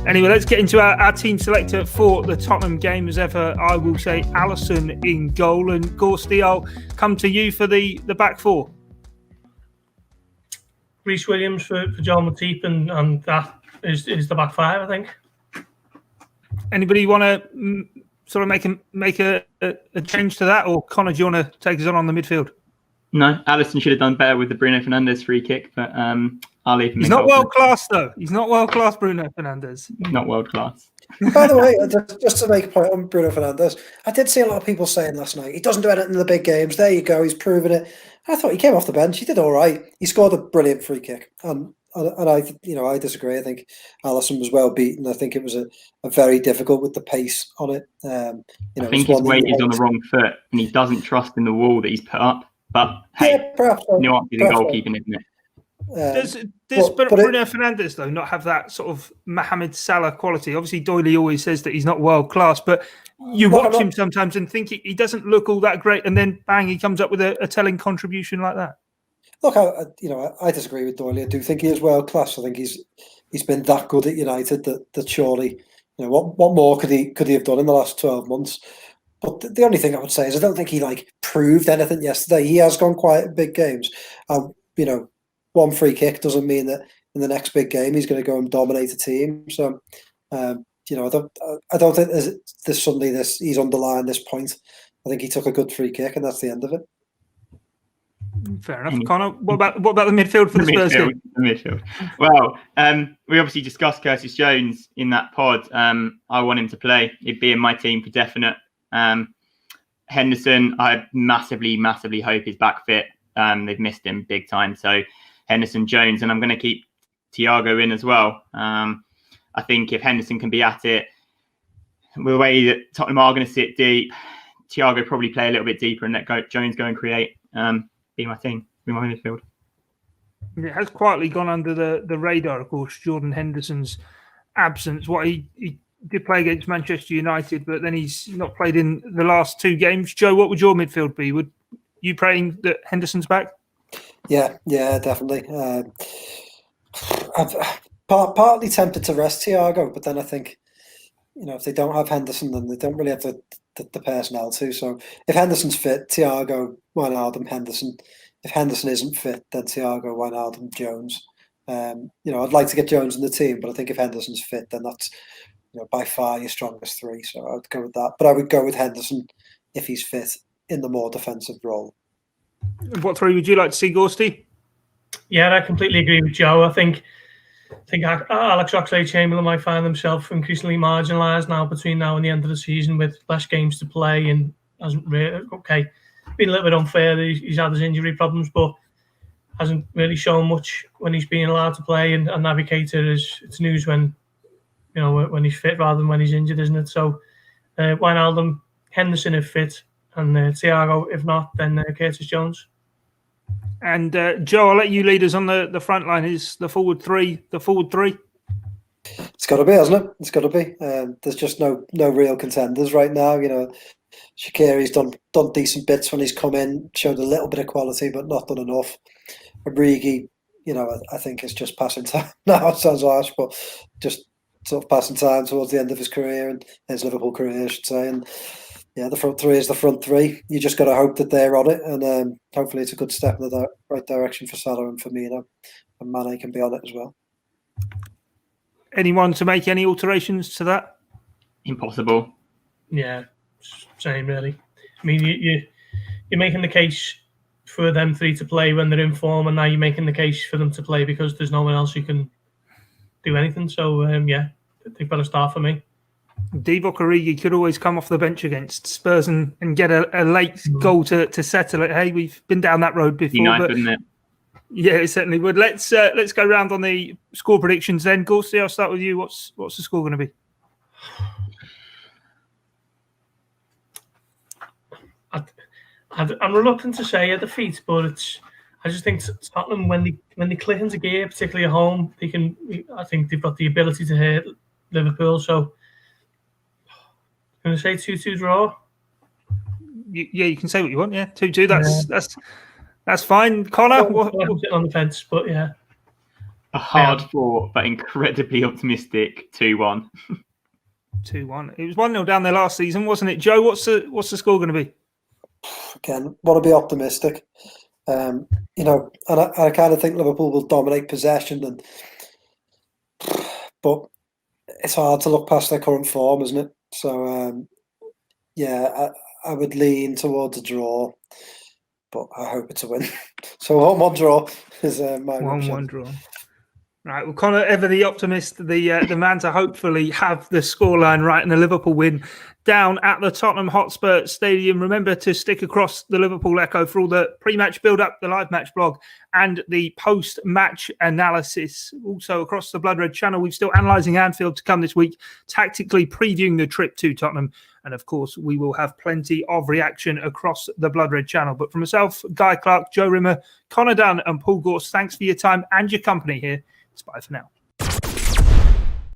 Anyway, let's get into our team selector for the Tottenham game. As ever, I will say Alisson in goal. And Gorsty, I'll come to you for the back four. Reece Williams for Joel Matip, and that is the back five, I think. Anybody want to sort of make a change to that, or Connor, do you want to take us on the midfield? No, Alisson should have done better with the Bruno Fernandes free kick, but I'll leave him. He's not world class, though. He's not world class, Bruno Fernandes. Not world class. By the way, just to make a point on Bruno Fernandes, I did see a lot of people saying last night, he doesn't do anything in the big games. There you go, he's proven it. I thought he came off the bench. He did all right. He scored a brilliant free kick, and I disagree. I think Alisson was well beaten. I think it was a very difficult with the pace on it. I think his weight is on the wrong foot, and he doesn't trust in the wall that he's put up. But hey, perhaps nuance in goalkeeping, isn't it? Does Bruno Fernandes, though, not have that sort of Mohamed Salah quality? Obviously, Doyley always says that he's not world class, but you watch him sometimes and think he doesn't look all that great, and then bang, he comes up with a telling contribution like that. Look, I disagree with Doyley. I do think he is world class. I think he's been that good at United that surely, what more could he have done in the last 12 months? But the only thing I would say is I don't think he proved anything yesterday. He has gone quiet in big games. One free kick doesn't mean that in the next big game he's going to go and dominate a team. So, I don't think there's suddenly he's underlined this point. I think he took a good free kick, and that's the end of it. Fair enough, Connor. What about the midfield for the Spurs game? The midfield. Well, we obviously discussed Curtis Jones in that pod. I want him to play. He'd be in my team for definite. Henderson, I massively hope is back fit. They've missed him big time. So Henderson, Jones, and I'm going to keep Thiago in as well. I think if Henderson can be at it, the way that Tottenham are going to sit deep, Thiago probably play a little bit deeper and let Jones go and create. Be my team, be my midfield. It has quietly gone under the radar, of course, Jordan Henderson's absence. What he did play against Manchester United, but then he's not played in the last two games. Joe, what would your midfield be? Would you praying that Henderson's back? Yeah, definitely. I'm partly tempted to rest Thiago, but then I think, if they don't have Henderson, then they don't really have the personnel to. So if Henderson's fit, Thiago, Wijnaldum, Henderson. If Henderson isn't fit, then Thiago, Wijnaldum, Jones. I'd like to get Jones in the team, but I think if Henderson's fit, then that's by far your strongest three. So I would go with that. But I would go with Henderson if he's fit in the more defensive role. What three would you like to see, Gorsty? Yeah, I completely agree with Joe. I think Alex Oxlade-Chamberlain might find himself increasingly marginalised now between now and the end of the season with less games to play, and hasn't really been a little bit unfair that he's had his injury problems, but hasn't really shown much when he's being allowed to play. And Navigator it's news when he's fit rather than when he's injured, isn't it? So Wijnaldum, Henderson if fit, and Thiago if not, then Curtis Jones. And Joe, I'll let you lead us on the front line. Is the forward three the forward three? It's got to be, hasn't it? It's got to be. There's just no real contenders right now. Shaqiri's done decent bits when he's come in, showed a little bit of quality, but not done enough. Origi, I think it's just passing time. Now it sounds harsh, but just sort of passing time towards the end of his career and his Liverpool career, I should say. And yeah, the front three is the front three. You just got to hope that they're on it, and hopefully it's a good step in the right direction for Salah and Firmino, and Mane can be on it as well. Anyone to make any alterations to that? Impossible. Yeah, same really. I mean, you're making the case for them three to play when they're in form, and now you're making the case for them to play because there's no one else who can do anything. So yeah, they've got to start for me. Divock Origi could always come off the bench against Spurs and get a late goal to settle it. Hey, we've been down that road before. Nice, wouldn't it? Yeah, it certainly would. Let's go round on the score predictions then. Gorsty, I'll start with you. What's the score going to be? I'm reluctant to say a defeat, but I just think Tottenham, when they click into gear, particularly at home, I think they've got the ability to hurt Liverpool. So I'm going to say 2-2 draw. You can say what you want. Yeah, 2-2. That's fine. Connor, I'm sitting on the fence, but yeah. A hard fought but incredibly optimistic 2-1. 2-1. It was 1-0 down there last season, wasn't it, Joe? What's the score going to be? Again, want to be optimistic. And I kind of think Liverpool will dominate possession, but it's hard to look past their current form, isn't it? So I would lean towards a draw, but I hope it's a win. So 1-1 draw is my 1-1 draw. Right, well, Connor, ever the optimist, the man to hopefully have the scoreline right and the Liverpool win down at the Tottenham Hotspur Stadium. Remember to stick across the Liverpool Echo for all the pre-match build-up, the live match blog, and the post-match analysis. Also across the Blood Red channel, we're still analysing Anfield to come this week, tactically previewing the trip to Tottenham. And of course, we will have plenty of reaction across the Blood Red channel. But from myself, Guy Clark, Joe Rimmer, Connor Dunn, and Paul Gorse, thanks for your time and your company here. It's bye for now.